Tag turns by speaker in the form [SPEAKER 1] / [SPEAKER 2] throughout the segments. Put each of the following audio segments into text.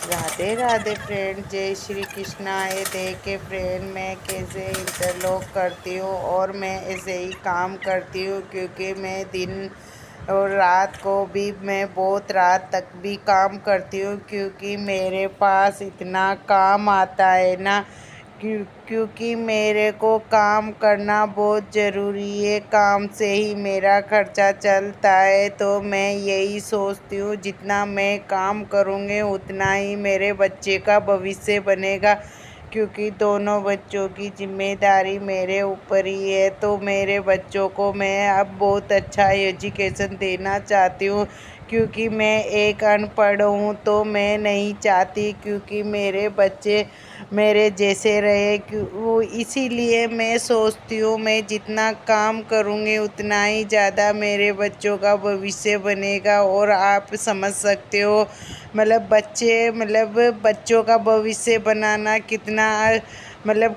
[SPEAKER 1] Radhe Radhe friend, जय श्री कृष्णा। ये देखे फ्रेंड, मैं कैसे इंटरलॉक करती हूँ और मैं ऐसे ही काम करती हूँ क्योंकि मैं दिन और रात को भी मैं बहुत रात तक भी काम करती हूँ क्योंकि मेरे पास इतना काम आता है ना। क्योंकि मेरे को काम करना बहुत ज़रूरी है। काम से ही मेरा खर्चा चलता है, तो मैं यही सोचती हूँ जितना मैं काम करूँगी उतना ही मेरे बच्चे का भविष्य बनेगा। क्योंकि दोनों बच्चों की जिम्मेदारी मेरे ऊपर ही है, तो मेरे बच्चों को मैं अब बहुत अच्छा एजुकेशन देना चाहती हूँ। क्योंकि मैं एक अनपढ़ हूँ, तो मैं नहीं चाहती क्योंकि मेरे बच्चे मेरे जैसे रहे। वो इसीलिए मैं सोचती हूँ मैं जितना काम करूँगी उतना ही ज़्यादा मेरे बच्चों का भविष्य बनेगा। और आप समझ सकते हो बच्चों का भविष्य बनाना कितना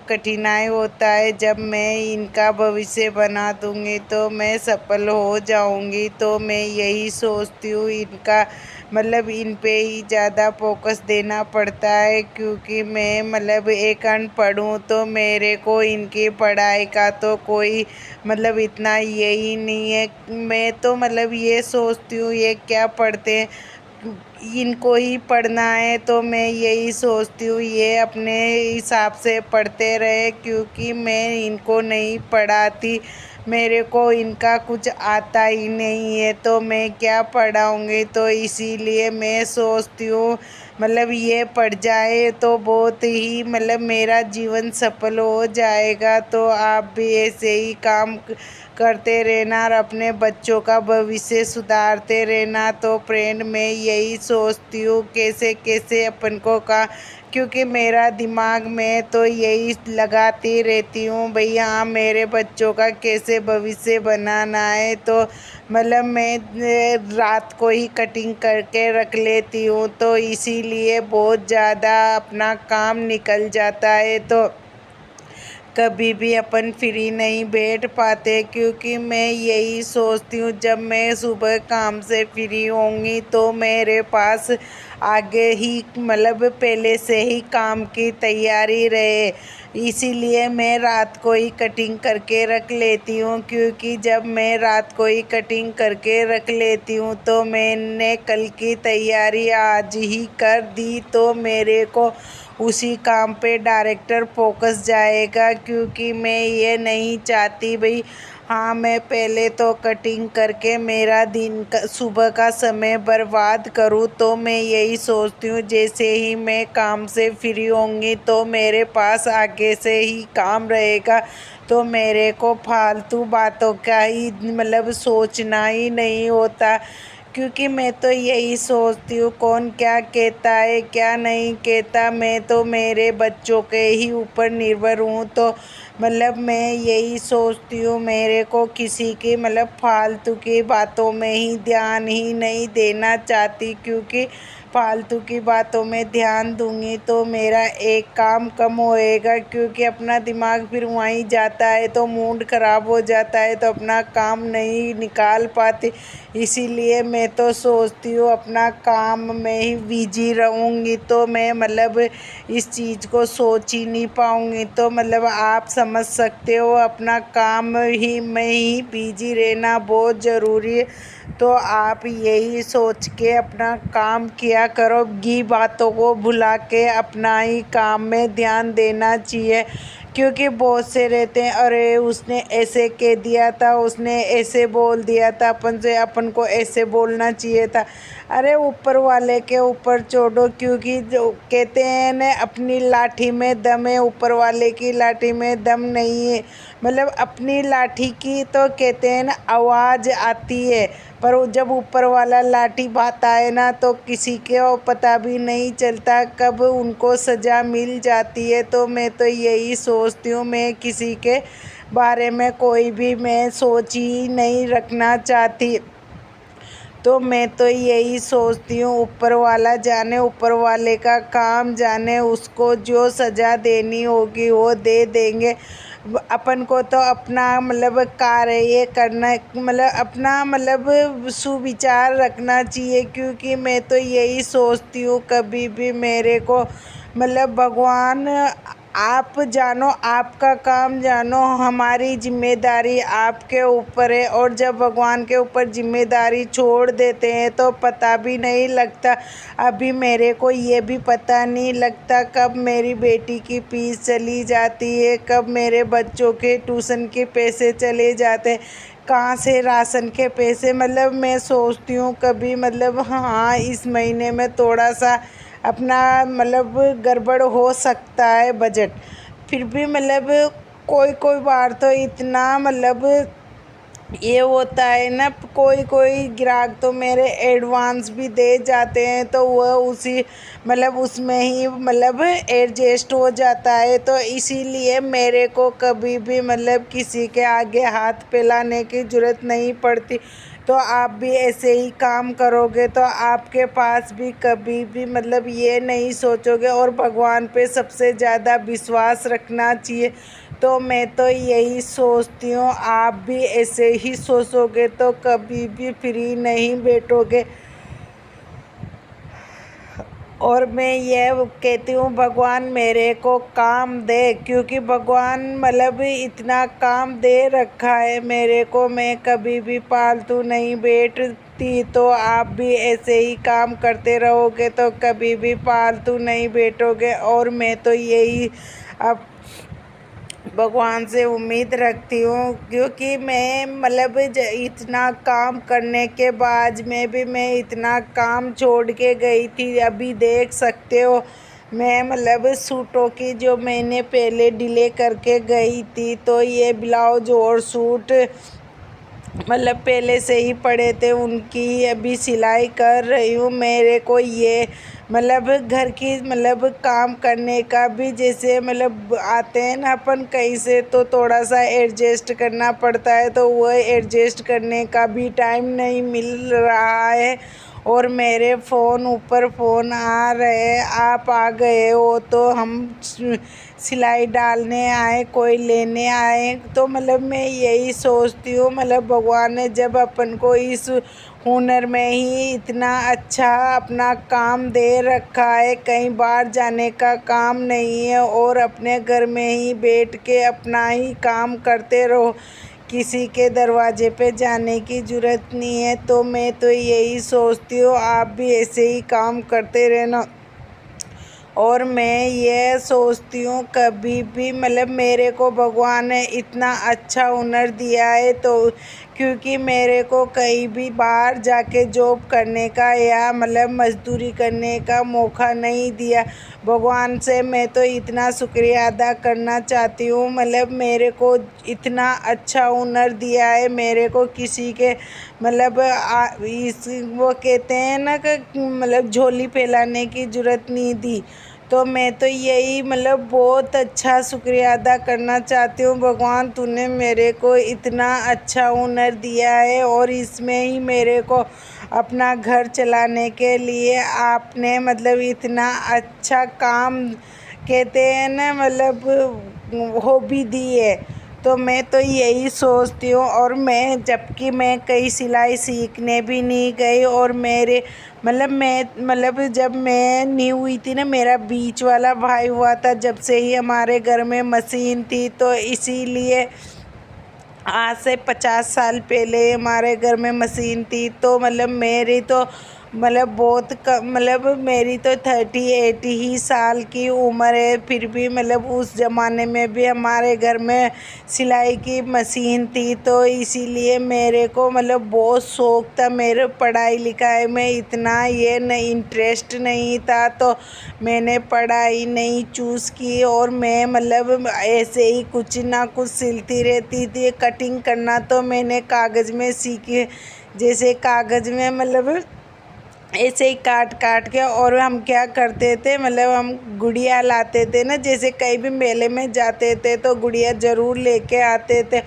[SPEAKER 1] कठिनाई होता है। जब मैं इनका भविष्य बना दूँगी तो मैं सफल हो जाऊँगी। तो मैं यही सोचती हूँ इनका इन पे ही ज़्यादा फोकस देना पड़ता है क्योंकि मैं एक अनपढ़ हूँ, तो मेरे को इनकी पढ़ाई का तो कोई इतना यही नहीं है। मैं तो ये सोचती हूँ ये क्या पढ़ते हैं, इनको ही पढ़ना है। तो मैं यही सोचती हूँ ये अपने हिसाब से पढ़ते रहे क्योंकि मैं इनको नहीं पढ़ाती। मेरे को इनका कुछ आता ही नहीं है, तो मैं क्या पढ़ाऊँगी। तो इसीलिए मैं सोचती हूँ ये पढ़ जाए तो बहुत ही मेरा जीवन सफल हो जाएगा। तो आप भी ऐसे ही काम करते रहना और अपने बच्चों का भविष्य सुधारते रहना। तो फ्रेंड, मैं यही सोचती हूँ कैसे कैसे अपन को का, क्योंकि मेरा दिमाग में तो यही लगाती रहती हूँ भैया हाँ मेरे बच्चों का कैसे भविष्य बनाना है। तो मैं रात को ही कटिंग करके रख लेती हूँ, तो इसीलिए बहुत ज़्यादा अपना काम निकल जाता है। तो कभी भी अपन फ्री नहीं बैठ पाते क्योंकि मैं यही सोचती हूँ जब मैं सुबह काम से फ्री होंगी तो मेरे पास आगे ही पहले से ही काम की तैयारी रहे। इसीलिए मैं रात को ही कटिंग करके रख लेती हूँ क्योंकि जब मैं रात को ही कटिंग करके रख लेती हूँ तो मैंने कल की तैयारी आज ही कर दी, तो मेरे को उसी काम पे डायरेक्टर फोकस जाएगा। क्योंकि मैं ये नहीं चाहती भाई हाँ मैं पहले तो कटिंग करके मेरा सुबह का समय बर्बाद करूँ। तो मैं यही सोचती हूँ जैसे ही मैं काम से फ्री होंगी तो मेरे पास आगे से ही काम रहेगा, तो मेरे को फालतू बातों का ही सोचना ही नहीं होता। क्योंकि मैं तो यही सोचती हूँ कौन क्या कहता है क्या नहीं कहता, मैं तो मेरे बच्चों के ही ऊपर निर्भर हूँ। तो मैं यही सोचती हूँ मेरे को किसी की फालतू की बातों में ही ध्यान ही नहीं देना चाहती क्योंकि फालतू की बातों में ध्यान दूंगी तो मेरा एक काम कम होएगा क्योंकि अपना दिमाग फिर वहीं जाता है तो मूड ख़राब हो जाता है, तो अपना काम नहीं निकाल पाती। इसीलिए मैं तो सोचती हूँ अपना काम में ही बिजी रहूँगी तो मैं इस चीज़ को सोच ही नहीं पाऊँगी। तो आप समझ सकते हो अपना काम ही में ही बिजी रहना बहुत ज़रूरी है। तो आप यही सोच के अपना काम किया करो, गी बातों को भुला के अपना ही काम में ध्यान देना चाहिए। क्योंकि बहुत से रहते हैं अरे उसने ऐसे कह दिया था, उसने ऐसे बोल दिया था अपन से, अपन को ऐसे बोलना चाहिए था। अरे ऊपर वाले के ऊपर छोड़ो, क्योंकि जो कहते हैं ना अपनी लाठी में दम है, ऊपर वाले की लाठी में दम नहीं है। अपनी लाठी की तो कहते हैं ना आवाज़ आती है, पर जब ऊपर वाला लाठी भाता है ना तो किसी के पता भी नहीं चलता कब उनको सज़ा मिल जाती है। तो मैं तो यही सोचती हूँ मैं किसी के बारे में कोई भी मैं सोच ही नहीं रखना चाहती। तो मैं तो यही सोचती हूँ ऊपर वाला जाने, ऊपर वाले का काम जाने, उसको जो सज़ा देनी होगी वो दे देंगे। अपन को तो अपना मतलब कार्य ये करना मतलब अपना मतलब सुविचार रखना चाहिए, क्योंकि मैं तो यही सोचती हूँ कभी भी मेरे को मतलब भगवान आप जानो, आपका काम जानो, हमारी जिम्मेदारी आपके ऊपर है। और जब भगवान के ऊपर जिम्मेदारी छोड़ देते हैं तो पता भी नहीं लगता। अभी मेरे को ये भी पता नहीं लगता कब मेरी बेटी की फीस चली जाती है, कब मेरे बच्चों के ट्यूशन के पैसे चले जाते हैं, कहाँ से राशन के पैसे। मतलब मैं सोचती हूँ कभी मतलब हाँ इस महीने में थोड़ा सा अपना मतलब गड़बड़ हो सकता है बजट, फिर भी मतलब कोई कोई बार तो इतना मतलब ये होता है ना, कोई कोई ग्राहक तो मेरे एडवांस भी दे जाते हैं तो वह उसी मतलब उसमें ही मतलब एडजस्ट हो जाता है। तो इसीलिए मेरे को कभी भी मतलब किसी के आगे हाथ फैलाने की ज़रूरत नहीं पड़ती। तो आप भी ऐसे ही काम करोगे तो आपके पास भी कभी भी मतलब ये नहीं सोचोगे, और भगवान पे सबसे ज़्यादा विश्वास रखना चाहिए। तो मैं तो यही सोचती हूँ आप भी ऐसे ही सोचोगे तो कभी भी फ्री नहीं बैठोगे। और मैं ये कहती हूँ भगवान मेरे को काम दे, क्योंकि भगवान मतलब इतना काम दे रखा है मेरे को, मैं कभी भी फालतू नहीं बैठती। तो आप भी ऐसे ही काम करते रहोगे तो कभी भी फालतू नहीं बैठोगे। और मैं तो यही अब भगवान से उम्मीद रखती हूँ, क्योंकि मैं मतलब इतना काम करने के बाद में भी मैं इतना काम छोड़ के गई थी। अभी देख सकते हो मैं मतलब सूटों की जो मैंने पहले डिले करके गई थी, तो ये ब्लाउज और सूट मतलब पहले से ही पड़े थे, उनकी अभी सिलाई कर रही हूँ। मेरे को ये मतलब घर की मतलब काम करने का भी जैसे मतलब आते हैं ना अपन कहीं से, तो थोड़ा सा एडजस्ट करना पड़ता है, तो वह एडजस्ट करने का भी टाइम नहीं मिल रहा है। और मेरे फ़ोन ऊपर फ़ोन आ रहे, आप आ गए हो तो हम सिलाई डालने आए, कोई लेने आए। तो मतलब मैं यही सोचती हूँ मतलब भगवान ने जब अपन को इस हुनर में ही इतना अच्छा अपना काम दे रखा है, कहीं बाहर जाने का काम नहीं है और अपने घर में ही बैठ के अपना ही काम करते रहो, किसी के दरवाजे पे जाने की ज़रूरत नहीं है। तो मैं तो यही सोचती हूँ आप भी ऐसे ही काम करते रहना। और मैं ये सोचती हूँ कभी भी मतलब मेरे को भगवान ने इतना अच्छा हुनर दिया है, तो क्योंकि मेरे को कहीं भी बाहर जाके जॉब करने का या मतलब मज़दूरी करने का मौका नहीं दिया। भगवान से मैं तो इतना शुक्रिया अदा करना चाहती हूँ, मतलब मेरे को इतना अच्छा हुनर दिया है। मेरे को किसी के मतलब इस वो कहते हैं ना कि मतलब झोली फैलाने की ज़रूरत नहीं दी। तो मैं तो यही मतलब बहुत अच्छा शुक्रिया अदा करना चाहती हूँ, भगवान तूने मेरे को इतना अच्छा हुनर दिया है और इसमें ही मेरे को अपना घर चलाने के लिए आपने मतलब इतना अच्छा काम कहते हैं ना मतलब हॉबी दी है। तो मैं तो यही सोचती हूँ। और मैं जबकि मैं कहीं सिलाई सीखने भी नहीं गई, और मेरे मतलब जब मैं न्यू हुई थी ना, मेरा बीच वाला भाई हुआ था, जब से ही हमारे घर में मशीन थी, तो इसीलिए आज से 50 साल पहले हमारे घर में मशीन थी। तो मतलब मेरी तो मतलब बहुत कम मतलब मेरी तो 38 ही साल की उम्र है, फिर भी मतलब उस ज़माने में भी हमारे घर में सिलाई की मशीन थी। तो इसीलिए मेरे को मतलब बहुत शौक़ था, मेरे पढ़ाई लिखाई में इतना ये नहीं इंटरेस्ट नहीं था, तो मैंने पढ़ाई नहीं चूज़ की और मैं मतलब ऐसे ही कुछ ना कुछ सिलती रहती थी। कटिंग करना तो मैंने कागज़ में सीखी, जैसे कागज़ में मतलब ऐसे ही काट काट के। और हम क्या करते थे मतलब हम गुड़िया लाते थे ना, जैसे कहीं भी मेले में जाते थे तो गुड़िया ज़रूर लेके आते थे,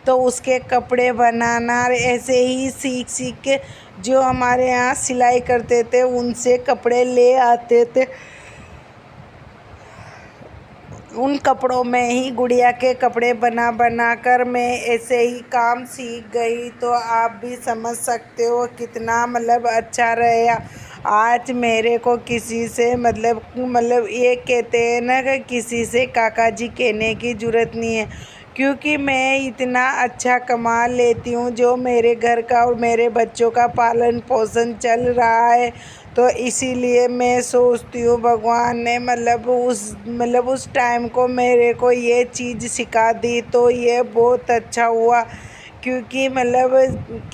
[SPEAKER 1] तो उसके कपड़े बनाना ऐसे ही सीख सीख के जो हमारे यहाँ सिलाई करते थे उनसे कपड़े ले आते थे। उन कपड़ों में ही गुड़िया के कपड़े बना बना कर मैं ऐसे ही काम सीख गई। तो आप भी समझ सकते हो कितना मतलब अच्छा रहेगा। आज मेरे को किसी से मतलब ये कहते हैं ना कि किसी से काका जी कहने की ज़रूरत नहीं है, क्योंकि मैं इतना अच्छा कमा लेती हूँ जो मेरे घर का और मेरे बच्चों का पालन पोषण चल रहा है। तो इसीलिए मैं सोचती हूँ भगवान ने मतलब उस टाइम को मेरे को ये चीज़ सिखा दी, तो ये बहुत अच्छा हुआ। क्योंकि मतलब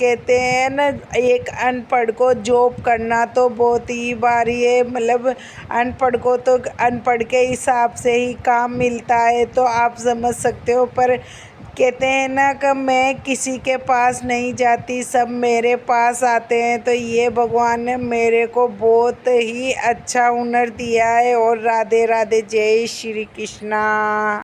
[SPEAKER 1] कहते हैं ना, एक अनपढ़ को जॉब करना तो बहुत ही भारी है। मतलब अनपढ़ को तो अनपढ़ के हिसाब से ही काम मिलता है, तो आप समझ सकते हो। पर कहते हैं ना कि मैं किसी के पास नहीं जाती, सब मेरे पास आते हैं। तो ये भगवान ने मेरे को बहुत ही अच्छा हुनर दिया है। और राधे राधे, जय श्री कृष्णा।